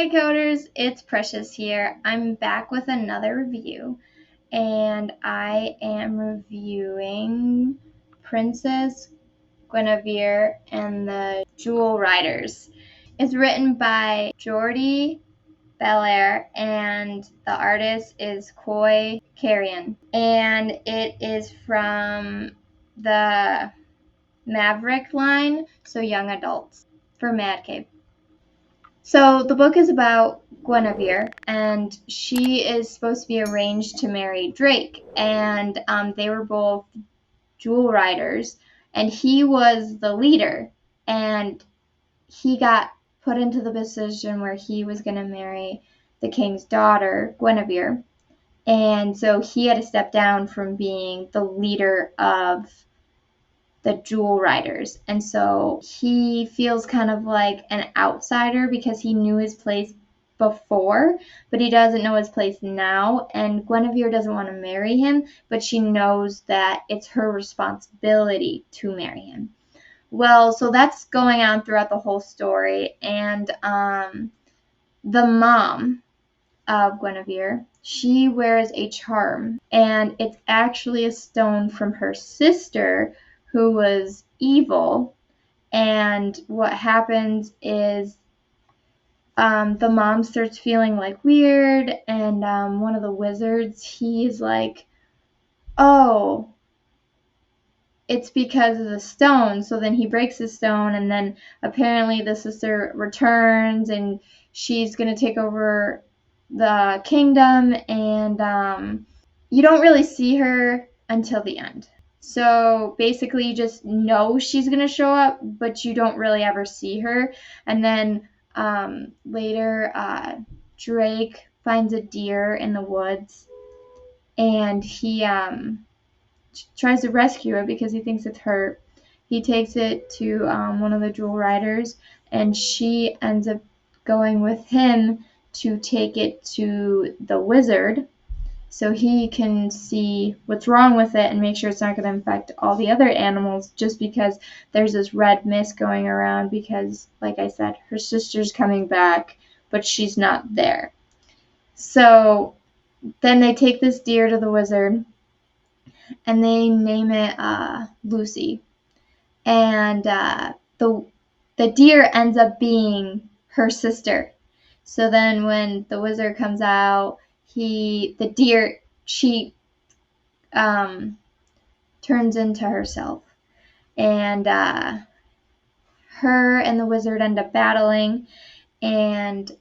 Hi coders, it's Precious here. I'm back with another review, and I am reviewing Princess Gwenevere and the Jewel Riders. It's written by Jordi Belair and the artist is Koi Carrion, and it is from the Maverick line, so young adults, for Mad Cave. So the book is about Gwenevere, and she is supposed to be arranged to marry Drake, and they were both jewel riders, and he was the leader, and he got put into the position where he was going to marry the king's daughter, Gwenevere, and so he had to step down from being the leader of the jewel riders, and so he feels kind of like an outsider because he knew his place before, but he doesn't know his place now, and Guinevere doesn't want to marry him, but she knows that it's her responsibility to marry him. Well, so that's going on throughout the whole story, and the mom of Guinevere, she wears a charm, and it's actually a stone from her sister who was evil. And what happens is the mom starts feeling like weird, and one of the wizards, he's like, oh, it's because of the stone. So then he breaks the stone, and then apparently the sister returns, and she's going to take over the kingdom, and you don't really see her until the end. So basically, you just know she's going to show up, but you don't really ever see her. And then later, Drake finds a deer in the woods, and he tries to rescue it because he thinks it's hurt. He takes it to one of the jewel riders, and she ends up going with him to take it to the wizard so he can see what's wrong with it and make sure it's not going to infect all the other animals, just because there's this red mist going around because, like I said, her sister's coming back, but she's not there. So then they take this deer to the wizard, and they name it Lucy. And the deer ends up being her sister. So then when the wizard comes out, she turns into herself, and her and the wizard end up battling, and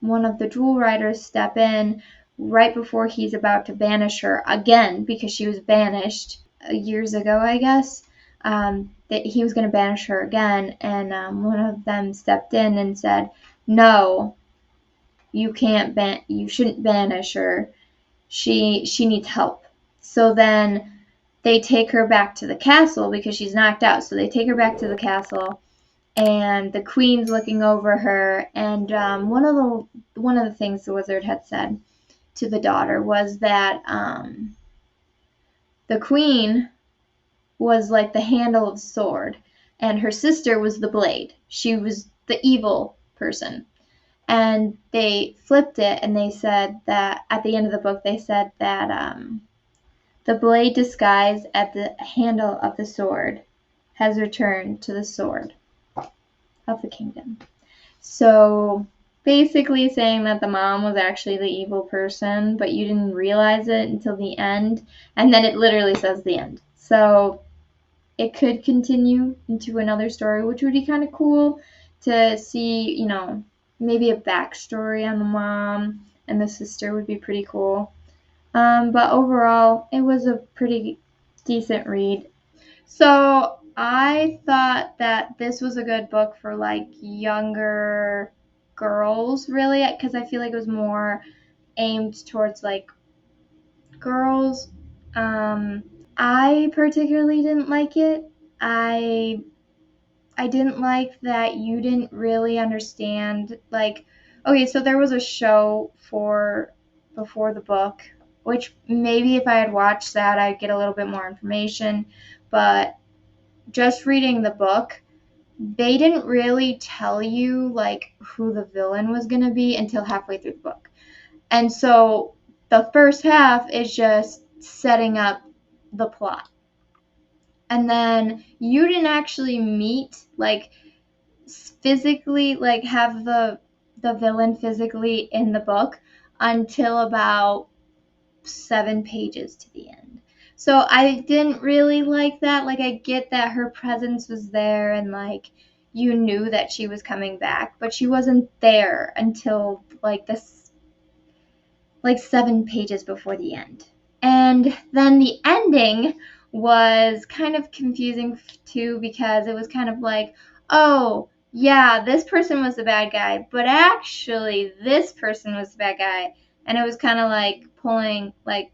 one of the jewel riders step in right before he's about to banish her again, because she was banished years ago, I guess. That he was going to banish her again, and one of them stepped in and said, "No, you shouldn't banish her. She needs help." So then they take her back to the castle because she's knocked out. So they take her back to the castle, and the queen's looking over her. And one of the things the wizard had said to the daughter was that the queen was like the handle of the sword, and her sister was the blade. She was the evil person. And they flipped it, and they said that at the end of the book, they said that the blade disguised at the handle of the sword has returned to the sword of the kingdom. So basically saying that the mom was actually the evil person, but you didn't realize it until the end, and then it literally says the end. So it could continue into another story, which would be kind of cool to see, maybe a backstory on the mom and the sister would be pretty cool. But overall, it was a pretty decent read. So I thought that this was a good book for like younger girls, really, because I feel like it was more aimed towards like girls. I particularly didn't like it. I didn't like that you didn't really understand, like, okay, so there was a show for before the book, which maybe if I had watched that, I'd get a little bit more information, but just reading the book, they didn't really tell you like who the villain was going to be until halfway through the book. And so the first half is just setting up the plot. And then you didn't actually meet, like, physically, like, have the villain physically in the book until about 7 pages to the end. So I didn't really like that. Like, I get that her presence was there and like you knew that she was coming back, but she wasn't there until like this, like 7 pages before the end. And then the ending was kind of confusing too, because it was kind of like, oh, yeah, this person was the bad guy, but actually this person was the bad guy. And it was kind of like pulling, like,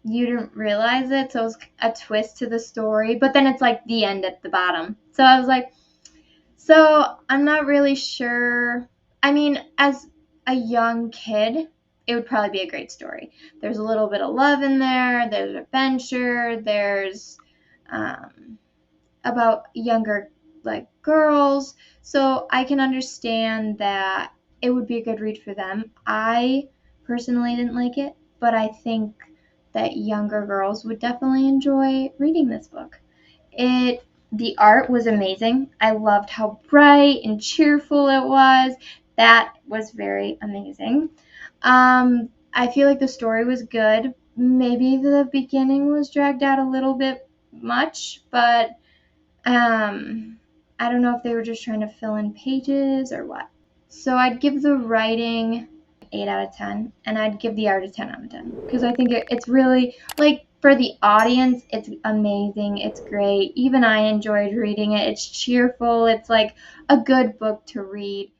you didn't realize it, so it was a twist to the story, but then it's like the end at the bottom. So I was like, so I'm not really sure. I mean, as a young kid, it would probably be a great story. There's a little bit of love in there, there's adventure, there's about younger, like, girls. So I can understand that it would be a good read for them. I personally didn't like it, but I think that younger girls would definitely enjoy reading this book. The art was amazing. I loved how bright and cheerful it was. That was very amazing. I feel like the story was good. Maybe the beginning was dragged out a little bit much, but I don't know if they were just trying to fill in pages or what. So I'd give the writing 8 out of 10, and I'd give the art a 10 out of 10, because I think it's really, like, for the audience, it's amazing, it's great. Even I enjoyed reading it. It's cheerful, it's like a good book to read.